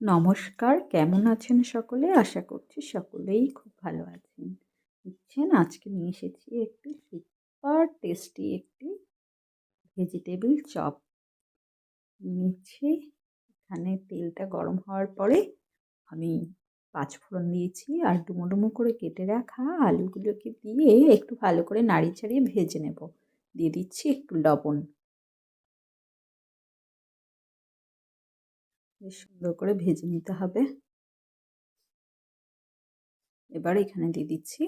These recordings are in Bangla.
নমস্কার, কেমন আছেন সকলে? আশা করছি সকলেই খুব ভালো আছেন। দেখছেন আজকে নিয়ে এসেছি একটি সুপার টেস্টি একটি ভেজিটেবল চপ। নিচ্ছি এখানে তেলটা গরম হওয়ার পরে আমি পাঁচফোড়ন দিয়েছি আর ডুমো ডুমো করে কেটে রাখা আলুগুলোকে দিয়ে একটু ভালো করে নাড়িয়ে চাড়িয়ে ভেজে নেব। দিয়ে দিচ্ছি একটু লবণ। বেশ সুন্দর করে ভেজে নিতে হবে। এবার এখানে দিয়ে দিচ্ছি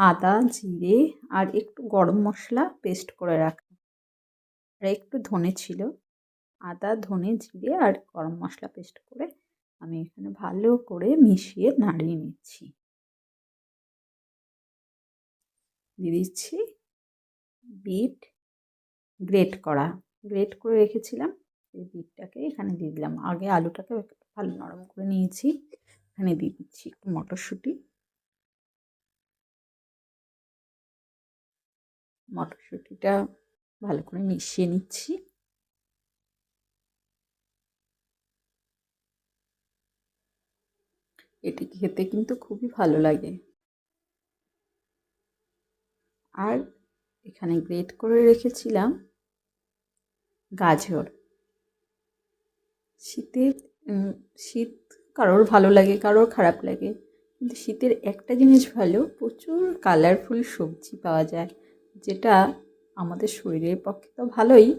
আদা, জিরে আর একটু গরম মশলা পেস্ট করে রাখা। আর একটু ধনে ছিল। আদা, ধনে, জিরে আর গরম মশলা পেস্ট করে আমি এখানে ভালো করে মিশিয়ে নাড়িয়ে নিচ্ছি। দিয়ে দিচ্ছি বিট গ্রেট করে রেখেছিলাম। এই বিটটাকে এখানে দিয়ে দিলাম। আগে আলুটাকে একটু ভালো নরম করে নিয়েছি। এখানে দিয়ে দিচ্ছি একটু মটরশুঁটি। মটরশুঁটিটা ভালো করে মিশিয়ে নিচ্ছি। এটি খেতে কিন্তু খুবই ভালো লাগে। আর এখানে গ্রেট করে রেখেছিলাম গাজর। শীতের শীত কারোর ভালো লাগে, কারোর খারাপ লাগে, কিন্তু শীতের একটা জিনিস ভালো, প্রচুর কালারফুল সবজি পাওয়া যায়, যেটা আমাদের শরীরের পক্ষে তো ভালোই,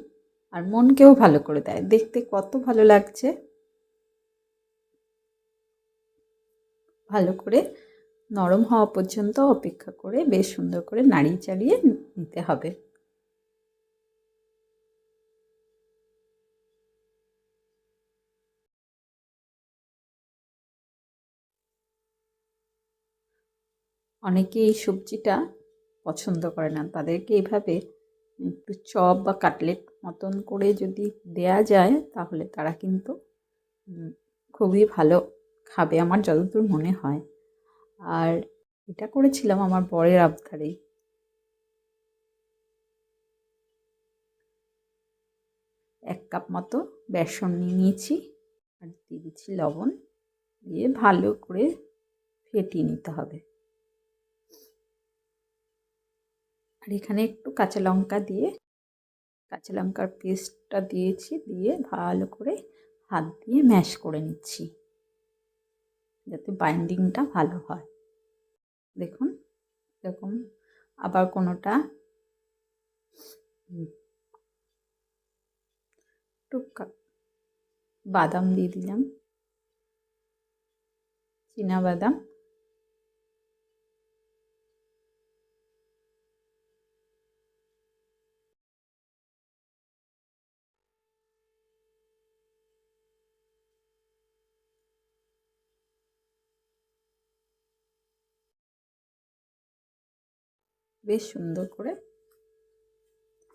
আর মনকেও ভালো করে দেয়। দেখতে কত ভালো লাগছে। ভালো করে নরম হওয়া পর্যন্ত অপেক্ষা করে বেশ সুন্দর করে নাড়িয়ে চাড়িয়ে নিতে হবে। অনেকে এই সবজিটা পছন্দ করে না, তাদেরকে এইভাবে একটু চপ বা কাটলেট মতন করে যদি দেয়া যায় তাহলে তারা কিন্তু খুবই ভালো খাবে আমার যতদূর মনে হয়। আর এটা করেছিলাম আমার বরের আবদারেই। 1 কাপ মতো বেসন নিয়ে নিয়েছি আর দিয়ে দিচ্ছি লবণ, দিয়ে ভালো করে ফেটিয়ে নিতে হবে। আর এখানে একটু কাঁচা লঙ্কার পেস্টটা দিয়েছি, দিয়ে ভালো করে হাত দিয়ে ম্যাশ করে নিচ্ছি যাতে বাইন্ডিংটা ভালো হয়। দেখুন এরকম। আবার কোনোটা একটু বাদাম দিয়ে দিলাম, চীনা বাদাম। বেশ সুন্দর করে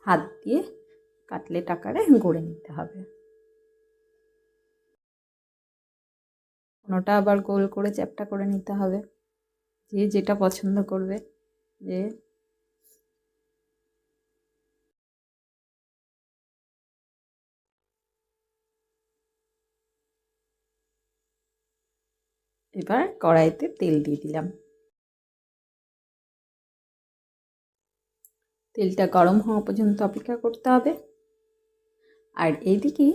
হাত দিয়ে কাটলেট আকারে গড়ে নিতে হবে। কোনোটা আবার গোল করে চ্যাপ্টা করে নিতে হবে, যে যেটা পছন্দ করবে। যে এবার কড়াইতে তেল দিয়ে দিলাম। তেলটা গরম হওয়া পর্যন্ত অপেক্ষা করতে হবে। আর এইদিকে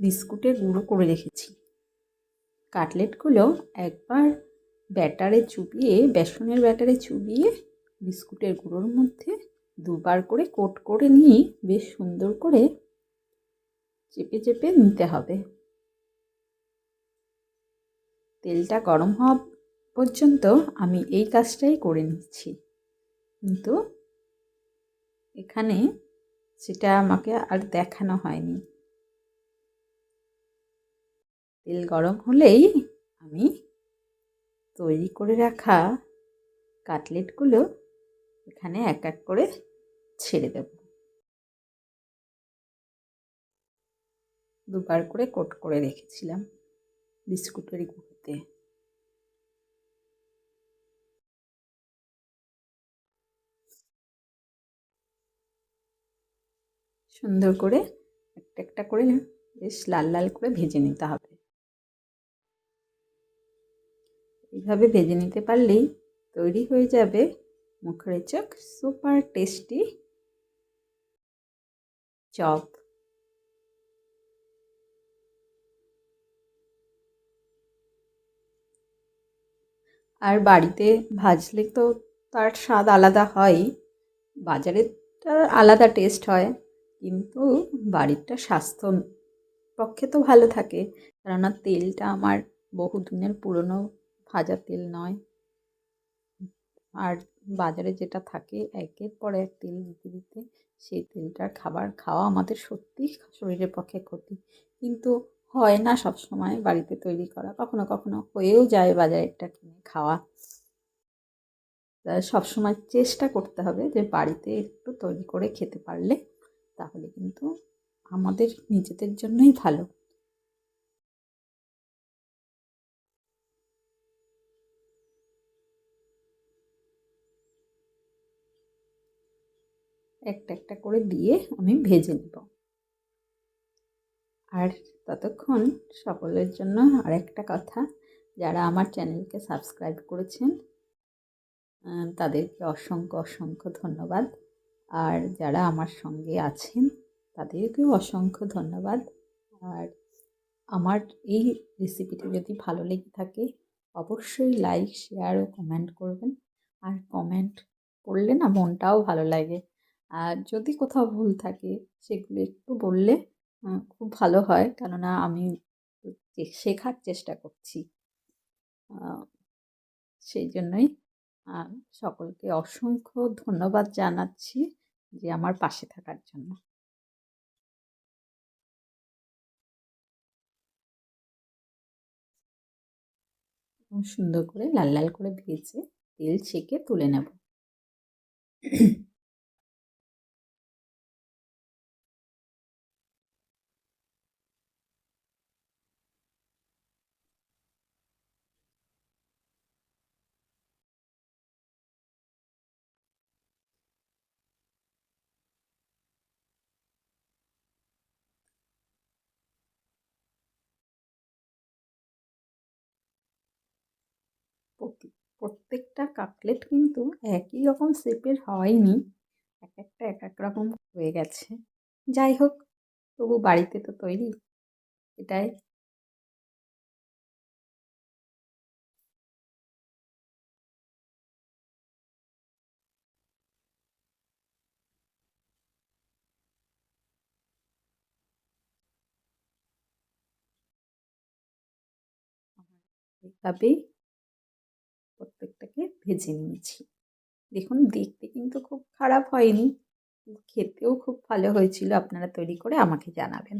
বিস্কুটের গুঁড়ো করে রেখেছি। কাটলেটগুলো একবার বেসনের ব্যাটারে চুবিয়ে বিস্কুটের গুঁড়োর মধ্যে দুবার করে কোট করে নিয়ে বেশ সুন্দর করে চেপে চেপে নিতে হবে। তেলটা গরম হওয়া পর্যন্ত আমি এই কাজটাই করে নিচ্ছি, কিন্তু এখানে সেটা আমাকে আর দেখানো হয়নি। তেল গরম হলেই আমি তৈরি করে রাখা কাটলেটগুলো এখানে এক এক করে ছেড়ে দেব। দুবার করে কোট করে রেখেছিলাম বিস্কুটের গুঁড়োতে। সুন্দর করে একটা একটা করে বেশ লাল লাল করে ভেজে নিতে হবে। এইভাবে ভেজে নিতে পারলেই তৈরি হয়ে যাবে মুখরোচক সুপার টেস্টি চপ। আর বাড়িতে ভাজলে তো তার স্বাদ আলাদা হয়ই, বাজারেরটা আলাদা টেস্ট হয়, কিন্তু বাড়িরটা স্বাস্থ্য পক্ষে তো ভালো থাকে, কেননা তেলটা আমার বহুদিনের পুরনো ভাজা তেল নয়। আর বাজারে যেটা থাকে একের পর এক তেল দিতে দিতে সেই তেলটার খাবার খাওয়া আমাদের সত্যিই শরীরের পক্ষে ক্ষতি। কিন্তু হয় না সব সময় বাড়িতে তৈরি করা, কখনো কখনো হয়েও যায় বাজারেরটা কিনে খাওয়া। তা সবসময় চেষ্টা করতে হবে যে বাড়িতে একটু তৈরি করে খেতে পারলে তাহলে কিন্তু আমাদের নিজেদের জন্যই ভালো। একটা একটা করে দিয়ে আমি ভেজে নেব। আর ততক্ষণ সকলের জন্য আরেকটা কথা, যারা আমার চ্যানেলকে সাবস্ক্রাইব করেছেন তাদেরকে অসংখ্য অসংখ্য ধন্যবাদ। আর যারা আমার সঙ্গে আছেন তাদেরকেও অসংখ্য ধন্যবাদ। আর আমার এই রেসিপিটা যদি ভালো লেগে থাকে অবশ্যই লাইক, শেয়ার ও কমেন্ট করবেন। আর কমেন্ট করলে না মনটাও ভালো লাগে। আর যদি কোথাও ভুল থাকে সেগুলো একটু বললে খুব ভালো হয়, কেননা আমি শেখার চেষ্টা করছি। সেই জন্যই সকলকে অসংখ্য ধন্যবাদ জানাচ্ছি যে আমার পাশে থাকার জন্য। সুন্দর করে লাল লাল করে ভেজে তেল ছেঁকে তুলে নেব। প্রত্যেকটা কাটলেট কিন্তু একই রকম শেপের হয়নি, এক একটা এক এক রকম হয়ে গেছে। যাই হোক, তবু বাড়িতে তো তৈরি, এটাই। এইভাবেই প্রত্যেকটাকে ভেজে নিয়েছি। দেখুন দেখতে কিন্তু খুব খারাপ হয়নি, খেতেও খুব ভালো হয়েছিল। আপনারা তৈরি করে আমাকে জানাবেন।